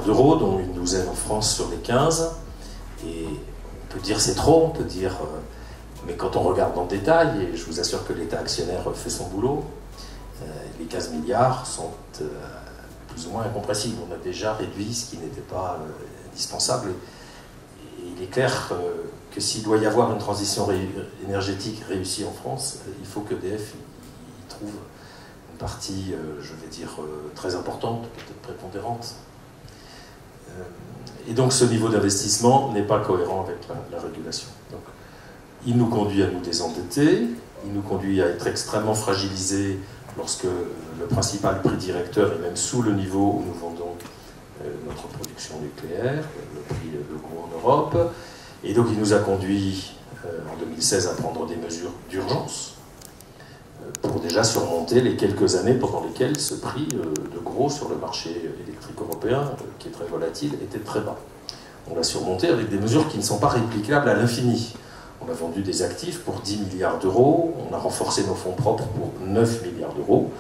d'euros, dont une douzaine en France sur les 15. Et on peut dire c'est trop, on peut dire... mais quand on regarde dans le détail, et je vous assure que l'État actionnaire fait son boulot, les 15 milliards sont plus ou moins incompressibles. On a déjà réduit ce qui n'était pas indispensable. Et il est clair que s'il doit y avoir une transition énergétique réussie en France, il faut qu'EDF y trouve une partie, je vais dire, très importante, peut-être prépondérante. Et donc ce niveau d'investissement n'est pas cohérent avec la régulation. Donc, il nous conduit à nous désendetter, il nous conduit à être extrêmement fragilisés lorsque le principal prix directeur est même sous le niveau où nous vendons notre production nucléaire, le prix le gros en Europe. Et donc il nous a conduit en 2016 à prendre des mesures d'urgence pour déjà surmonter les quelques années pendant lesquelles ce prix de gros sur le marché électrique européen, qui est très volatile, était très bas. On l'a surmonté avec des mesures qui ne sont pas réplicables à l'infini. On a vendu des actifs pour 10 milliards d'euros, on a renforcé nos fonds propres pour 9 milliards d'euros,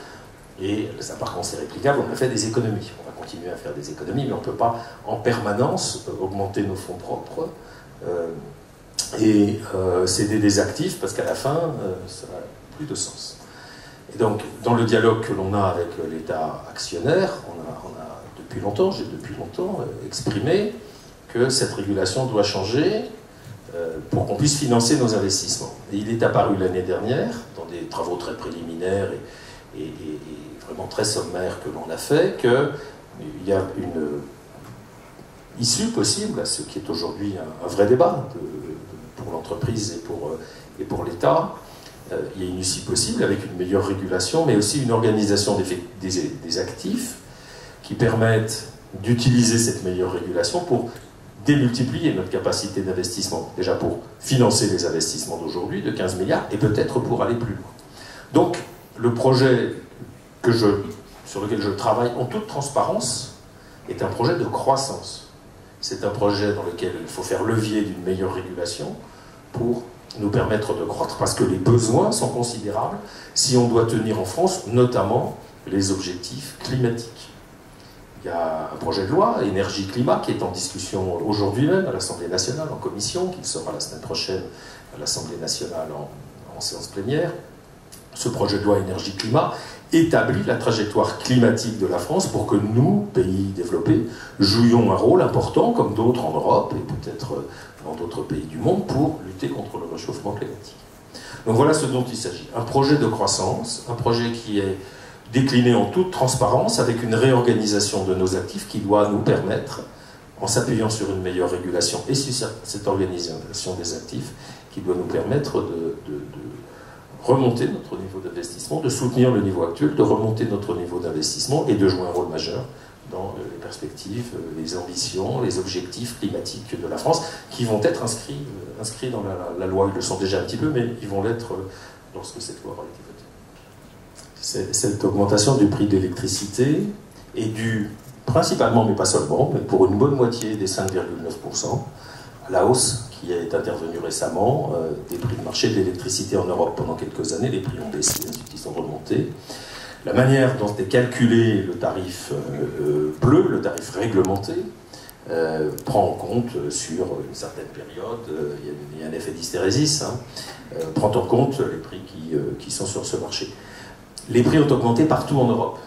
et ça par contre c'est réplicable, on a fait des économies. On va continuer à faire des économies, mais on ne peut pas en permanence augmenter nos fonds propres et céder des actifs, parce qu'à la fin, ça n'a plus de sens. Et donc, dans le dialogue que l'on a avec l'État actionnaire, on a depuis longtemps, j'ai depuis longtemps exprimé que cette régulation doit changer pour qu'on puisse financer nos investissements. Et il est apparu l'année dernière, dans des travaux très préliminaires et vraiment très sommaires que l'on a fait, qu'il y a une issue possible à ce qui est aujourd'hui un vrai débat pour l'entreprise et pour l'État. Il y a une issue possible avec une meilleure régulation, mais aussi une organisation des actifs qui permettent d'utiliser cette meilleure régulation pour démultiplier notre capacité d'investissement, déjà pour financer les investissements d'aujourd'hui de 15 milliards et peut-être pour aller plus loin. Donc le projet sur lequel je travaille en toute transparence est un projet de croissance. C'est un projet dans lequel il faut faire levier d'une meilleure régulation pour nous permettre de croître, parce que les besoins sont considérables si on doit tenir en France notamment les objectifs climatiques. Il y a un projet de loi, énergie-climat, qui est en discussion aujourd'hui même à l'Assemblée nationale, en commission, qui sera la semaine prochaine à l'Assemblée nationale en séance plénière. Ce projet de loi énergie-climat établit la trajectoire climatique de la France pour que nous, pays développés, jouions un rôle important, comme d'autres en Europe et peut-être dans d'autres pays du monde, pour lutter contre le réchauffement climatique. Donc voilà ce dont il s'agit. Un projet de croissance, un projet qui est décliné en toute transparence, avec une réorganisation de nos actifs qui doit nous permettre, en s'appuyant sur une meilleure régulation et sur cette organisation des actifs, qui doit nous permettre de remonter notre niveau d'investissement, de soutenir le niveau actuel, de remonter notre niveau d'investissement et de jouer un rôle majeur dans les perspectives, les ambitions, les objectifs climatiques de la France, qui vont être inscrits dans la loi. Ils le sont déjà un petit peu, mais ils vont l'être lorsque cette loi aura été votée. Cette augmentation du prix de l'électricité est due principalement, mais pas seulement, mais pour une bonne moitié des 5,9%, à la hausse qui est intervenue récemment des prix de marché de l'électricité en Europe. Pendant quelques années, les prix ont baissé, ensuite ils sont remontés. La manière dont est calculé le tarif bleu, le tarif réglementé, prend en compte sur une certaine période, il y a un effet d'hystérésis, prend en compte les prix qui sont sur ce marché. Les prix ont augmenté partout en Europe.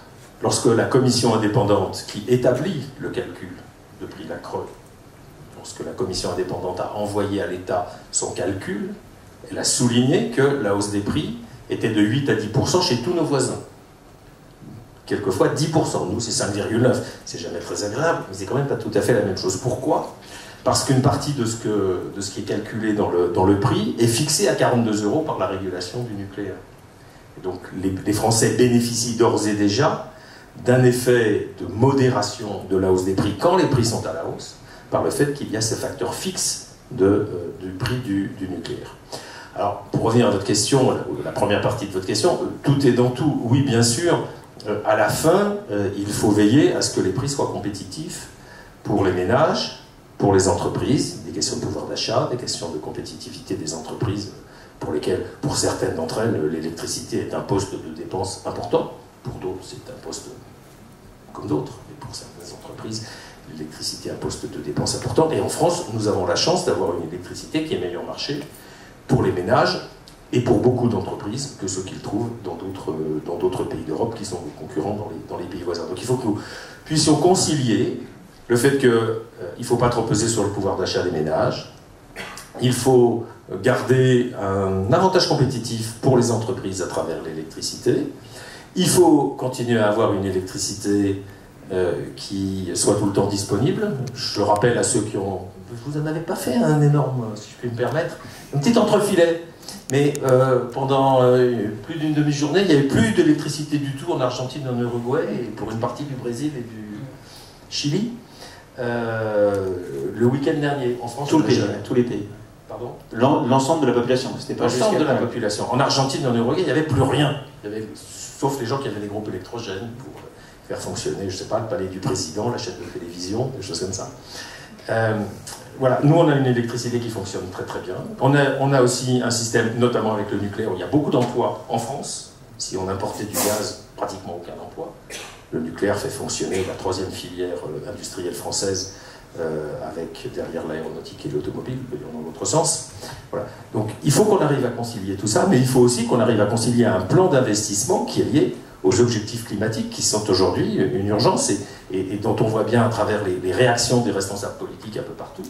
Lorsque la commission indépendante qui établit le calcul de prix, la CRE, lorsque la commission indépendante a envoyé à l'État son calcul, elle a souligné que la hausse des prix était de 8 à 10% chez tous nos voisins. Quelquefois 10%, nous c'est 5,9%. C'est jamais très agréable, mais c'est quand même pas tout à fait la même chose. Pourquoi ? Parce qu'une partie de ce qui est calculé dans le prix est fixée à 42 € par la régulation du nucléaire. Et donc les Français bénéficient d'ores et déjà d'un effet de modération de la hausse des prix quand les prix sont à la hausse, par le fait qu'il y a ce facteur fixe du prix du nucléaire. Alors, pour revenir à votre question, la première partie de votre question, tout est dans tout. Oui, bien sûr, à la fin, il faut veiller à ce que les prix soient compétitifs pour les ménages, pour les entreprises, des questions de pouvoir d'achat, des questions de compétitivité des entreprises, pour lesquelles, pour certaines d'entre elles, l'électricité est un poste de dépense important. Pour d'autres, c'est un poste comme d'autres, mais pour certaines entreprises, l'électricité à poste de dépense important. Et en France, nous avons la chance d'avoir une électricité qui est meilleur marché pour les ménages et pour beaucoup d'entreprises que ceux qu'ils trouvent dans d'autres pays d'Europe qui sont concurrents dans les pays voisins. Donc il faut que nous puissions concilier le fait qu'il ne faut pas trop peser sur le pouvoir d'achat des ménages, il faut garder un avantage compétitif pour les entreprises à travers l'électricité, il faut continuer à avoir une électricité qui soit tout le temps disponible. Je rappelle à ceux qui ont... Vous n'en avez pas fait un énorme, si je puis me permettre, un petit entrefilet. Mais pendant plus d'une demi-journée, il n'y avait plus d'électricité du tout en Argentine, en Uruguay, et pour une partie du Brésil et du Chili. Le week-end dernier, en France, tous les pays. Pardon ? L'ensemble de la population, c'était pas l'ensemble de la population. En Argentine et en Uruguay, il n'y avait plus rien. Sauf les gens qui avaient des groupes électrogènes pour faire fonctionner, je ne sais pas, le palais du président, la chaîne de télévision, des choses comme ça. Voilà, nous on a une électricité qui fonctionne très très bien. On a aussi un système, notamment avec le nucléaire, où il y a beaucoup d'emplois en France. Si on importait du gaz, pratiquement aucun emploi. Le nucléaire fait fonctionner la troisième filière industrielle française, avec derrière l'aéronautique et l'automobile, dans l'autre sens. Voilà. Donc il faut qu'on arrive à concilier tout ça, mais il faut aussi qu'on arrive à concilier un plan d'investissement qui est lié aux objectifs climatiques qui sont aujourd'hui une urgence et dont on voit bien à travers les réactions des responsables politiques un peu partout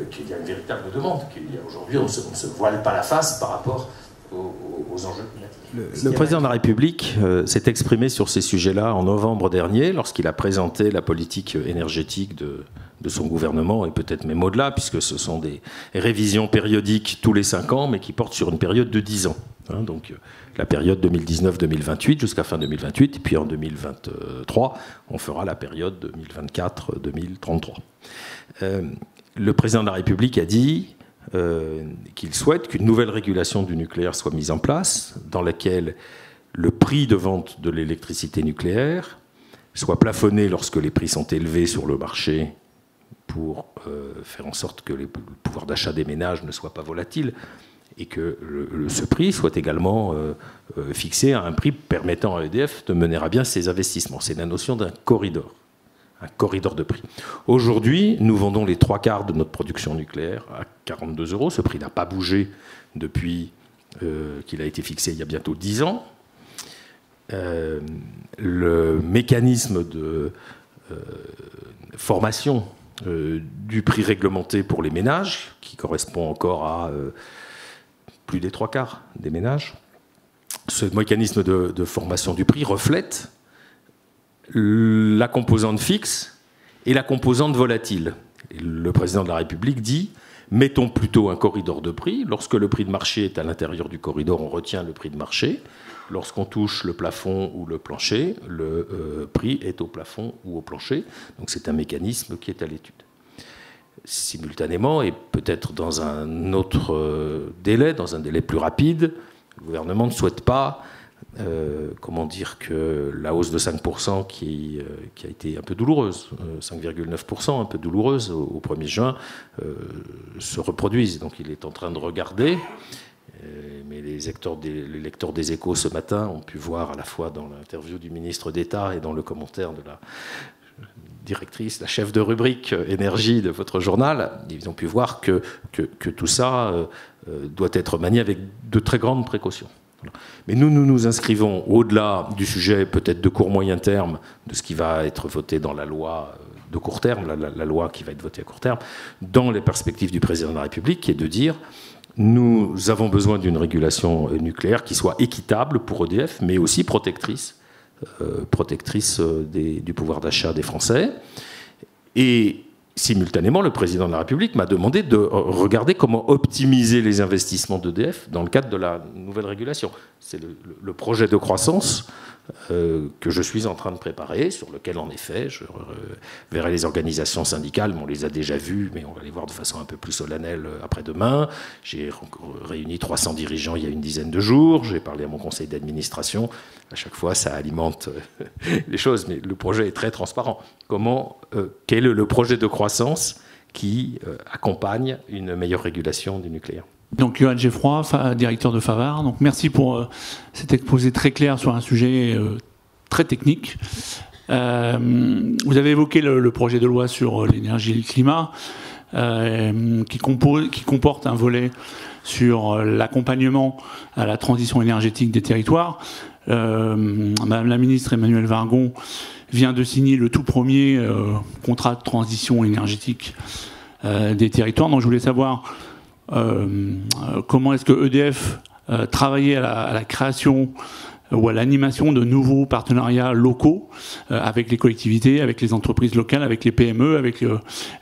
qu'il y a une véritable demande. Aujourd'hui, on ne se voile pas la face par rapport aux enjeux climatiques. Le président de la République s'est exprimé sur ces sujets-là en novembre dernier, lorsqu'il a présenté la politique énergétique de son gouvernement, et peut-être même au-delà, puisque ce sont des révisions périodiques tous les 5 ans, mais qui portent sur une période de 10 ans. Hein, donc la période 2019-2028 jusqu'à fin 2028, et puis en 2023, on fera la période 2024-2033. Le président de la République a dit qu'il souhaite qu'une nouvelle régulation du nucléaire soit mise en place, dans laquelle le prix de vente de l'électricité nucléaire soit plafonné lorsque les prix sont élevés sur le marché pour faire en sorte que le pouvoir d'achat des ménages ne soit pas volatile, et que ce prix soit également fixé à un prix permettant à EDF de mener à bien ses investissements. C'est la notion d'un corridor de prix. Aujourd'hui, nous vendons les 3/4 de notre production nucléaire à 42 €. Ce prix n'a pas bougé depuis qu'il a été fixé il y a bientôt 10 ans. Le mécanisme de formation du prix réglementé pour les ménages, qui correspond encore à plus des 3/4 des ménages, ce mécanisme de formation du prix reflète la composante fixe et la composante volatile. Et le président de la République dit « mettons plutôt un corridor de prix. Lorsque le prix de marché est à l'intérieur du corridor, on retient le prix de marché. Lorsqu'on touche le plafond ou le plancher, le prix est au plafond ou au plancher. » Donc c'est un mécanisme qui est à l'étude. Simultanément, et peut-être dans un autre délai, dans un délai plus rapide, le gouvernement ne souhaite pas que la hausse de 5% qui a été un peu douloureuse, 5,9%, un peu douloureuse au 1er juin, se reproduise. Donc il est en train de regarder, mais les lecteurs des Échos ce matin ont pu voir à la fois dans l'interview du ministre d'État et dans le commentaire de la directrice, la chef de rubrique énergie de votre journal, ils ont pu voir que tout ça doit être manié avec de très grandes précautions. Mais nous nous inscrivons au-delà du sujet peut-être de court-moyen terme, de ce qui va être voté dans la loi de court terme, la loi qui va être votée à court terme, dans les perspectives du président de la République, qui est de dire nous avons besoin d'une régulation nucléaire qui soit équitable pour EDF, mais aussi protectrice du pouvoir d'achat des Français. Et simultanément, le président de la République m'a demandé de regarder comment optimiser les investissements d'EDF dans le cadre de la nouvelle régulation. C'est le projet de croissance que je suis en train de préparer, sur lequel, en effet, je verrai les organisations syndicales, mais on les a déjà vues, mais on va les voir de façon un peu plus solennelle après-demain. J'ai réuni 300 dirigeants il y a une dizaine de jours, j'ai parlé à mon conseil d'administration. À chaque fois, ça alimente les choses, mais le projet est très transparent. Quel est le projet de croissance qui accompagne une meilleure régulation du nucléaire? Donc Johan Geffroy, directeur de Favart. Donc merci pour cet exposé très clair sur un sujet très technique. Vous avez évoqué le projet de loi sur l'énergie et le climat, qui comporte un volet sur l'accompagnement à la transition énergétique des territoires. Madame la ministre Emmanuelle Wargon vient de signer le tout premier contrat de transition énergétique des territoires. Donc je voulais savoir comment est-ce que EDF travaillait à la création ou à l'animation de nouveaux partenariats locaux avec les collectivités, avec les entreprises locales, avec les PME, avec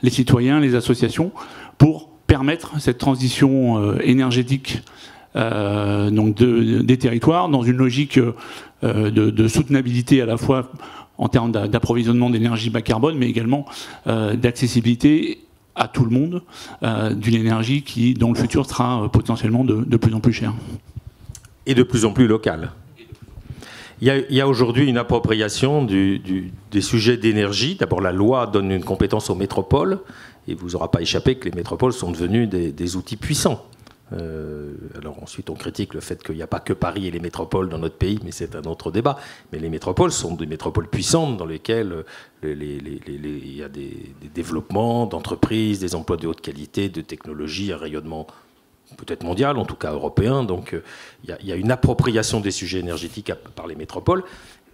les citoyens, les associations, pour permettre cette transition énergétique donc des territoires dans une logique de soutenabilité à la fois en termes d'approvisionnement d'énergie bas carbone, mais également d'accessibilité à tout le monde d'une énergie qui, dans le futur, sera potentiellement de plus en plus chère. Et de plus en plus locale. Il y a aujourd'hui une appropriation des sujets d'énergie. D'abord, la loi donne une compétence aux métropoles, et il ne vous aura pas échappé que les métropoles sont devenues des outils puissants. Alors ensuite, on critique le fait qu'il n'y a pas que Paris et les métropoles dans notre pays, mais c'est un autre débat. Mais les métropoles sont des métropoles puissantes dans lesquelles il y a des développements d'entreprises, des emplois de haute qualité, de technologies, un rayonnement peut-être mondial, en tout cas européen. Donc il y a une appropriation des sujets énergétiques par les métropoles.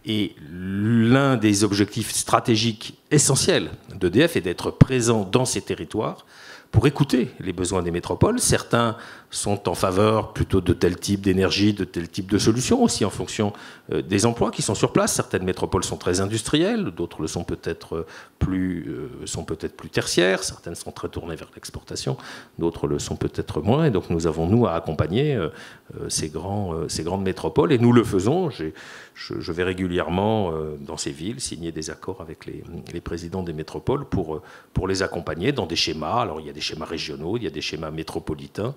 Et l'un des objectifs stratégiques essentiels d'EDF est d'être présent dans ces territoires pour écouter les besoins des métropoles. Certains sont en faveur plutôt de tel type d'énergie, de tel type de solution, aussi en fonction des emplois qui sont sur place. Certaines métropoles sont très industrielles, d'autres le sont peut-être plus tertiaires, certaines sont très tournées vers l'exportation, d'autres le sont peut-être moins. Et donc nous avons, nous, à accompagner ces grandes métropoles, et nous le faisons. Je vais régulièrement dans ces villes signer des accords avec les présidents des métropoles pour les accompagner dans des schémas. Alors il y a des schémas régionaux, il y a des schémas métropolitains.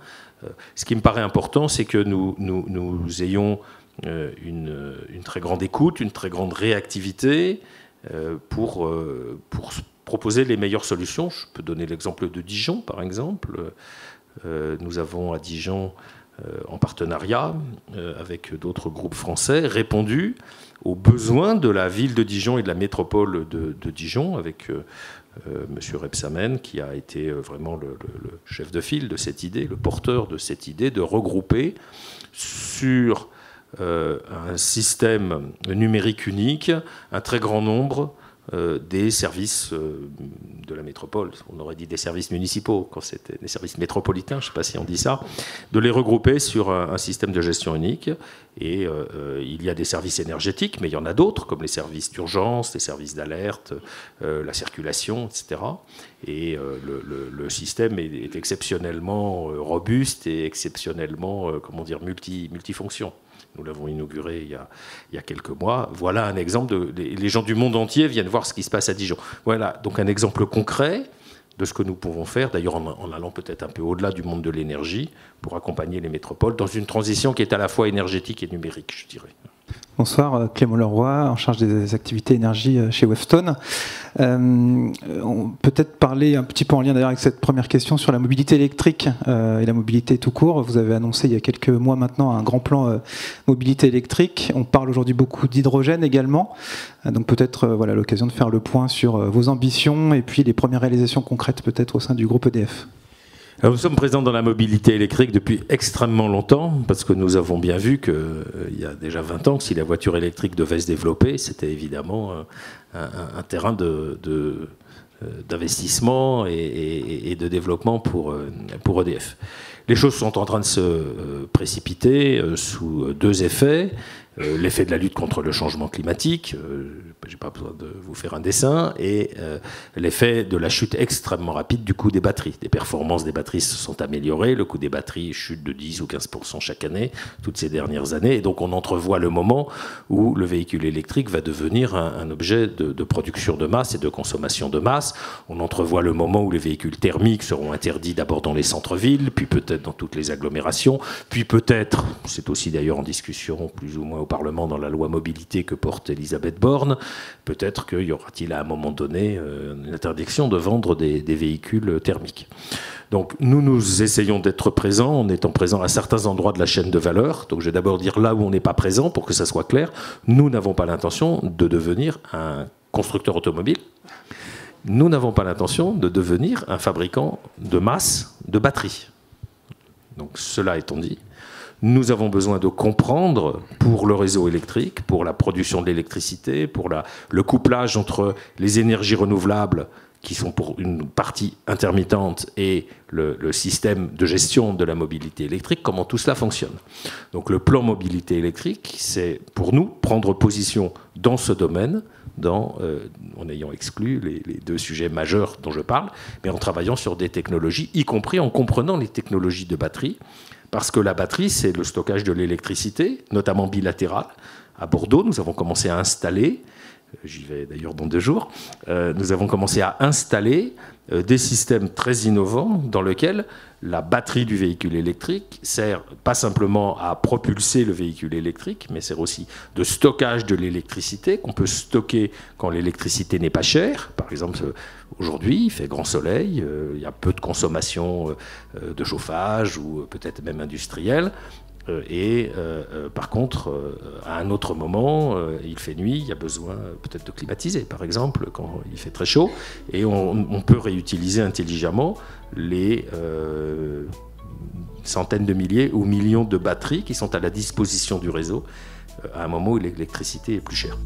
Ce qui me paraît important, c'est que nous ayons une très grande écoute, une très grande réactivité pour proposer les meilleures solutions. Je peux donner l'exemple de Dijon, par exemple. Nous avons à Dijon, en partenariat avec d'autres groupes français, répondu aux besoins de la ville de Dijon et de la métropole de Dijon, avec Monsieur Rebsamen, qui a été vraiment le chef de file de cette idée, le porteur de cette idée de regrouper sur un système numérique unique un très grand nombre des services de la métropole. On aurait dit des services municipaux quand c'était des services métropolitains, je ne sais pas si on dit ça, de les regrouper sur un système de gestion unique. Et il y a des services énergétiques, mais il y en a d'autres, comme les services d'urgence, les services d'alerte, la circulation, etc. Et le système est exceptionnellement robuste et exceptionnellement, multifonction. Nous l'avons inauguré il y a quelques mois. Voilà un exemple. Les gens du monde entier viennent voir ce qui se passe à Dijon. Voilà donc un exemple concret de ce que nous pouvons faire, d'ailleurs en allant peut-être un peu au-delà du monde de l'énergie, pour accompagner les métropoles dans une transition qui est à la fois énergétique et numérique, je dirais. Bonsoir, Clément Leroy, en charge des activités énergie chez Wavestone. On peut-être parler un petit peu en lien d'ailleurs avec cette première question sur la mobilité électrique et la mobilité tout court. Vous avez annoncé il y a quelques mois maintenant un grand plan mobilité électrique. On parle aujourd'hui beaucoup d'hydrogène également. Donc peut-être l'occasion de faire le point sur vos ambitions et puis les premières réalisations concrètes peut-être au sein du groupe EDF. Alors nous sommes présents dans la mobilité électrique depuis extrêmement longtemps, parce que nous avons bien vu qu'il y a déjà 20 ans que si la voiture électrique devait se développer, c'était évidemment un terrain d'investissement et de développement pour EDF. Les choses sont en train de se précipiter sous deux effets. L'effet de la lutte contre le changement climatique, je n'ai pas besoin de vous faire un dessin, et l'effet de la chute extrêmement rapide du coût des batteries. Les performances des batteries se sont améliorées, le coût des batteries chute de 10 ou 15% chaque année, toutes ces dernières années, et donc on entrevoit le moment où le véhicule électrique va devenir un objet de production de masse et de consommation de masse. On entrevoit le moment où les véhicules thermiques seront interdits d'abord dans les centres-villes, puis peut-être dans toutes les agglomérations, puis peut-être, c'est aussi d'ailleurs en discussion plus ou moins au Parlement dans la loi mobilité que porte Elisabeth Borne, peut-être qu'il y aura-t-il à un moment donné une interdiction de vendre des véhicules thermiques. Donc nous essayons d'être présents en étant présents à certains endroits de la chaîne de valeur. Donc je vais d'abord dire là où on n'est pas présent pour que ça soit clair. Nous n'avons pas l'intention de devenir un constructeur automobile. Nous n'avons pas l'intention de devenir un fabricant de masse de batteries. Donc cela étant dit, nous avons besoin de comprendre pour le réseau électrique, pour la production de l'électricité, pour le couplage entre les énergies renouvelables qui sont pour une partie intermittente et le système de gestion de la mobilité électrique, comment tout cela fonctionne. Donc le plan mobilité électrique, c'est pour nous prendre position dans ce domaine, en ayant exclu les deux sujets majeurs dont je parle, mais en travaillant sur des technologies, y compris en comprenant les technologies de batterie, parce que la batterie, c'est le stockage de l'électricité, notamment bilatérale. À Bordeaux, nous avons commencé à installer, j'y vais d'ailleurs dans 2 jours, nous avons commencé à installer des systèmes très innovants dans lesquels la batterie du véhicule électrique sert pas simplement à propulser le véhicule électrique, mais sert aussi de stockage de l'électricité qu'on peut stocker quand l'électricité n'est pas chère. Par exemple, aujourd'hui, il fait grand soleil, il y a peu de consommation de chauffage ou peut-être même industrielle. Par contre, à un autre moment, il fait nuit, il y a besoin peut-être de climatiser, par exemple, quand il fait très chaud, et on peut réutiliser intelligemment les centaines de milliers ou millions de batteries qui sont à la disposition du réseau à un moment où l'électricité est plus chère.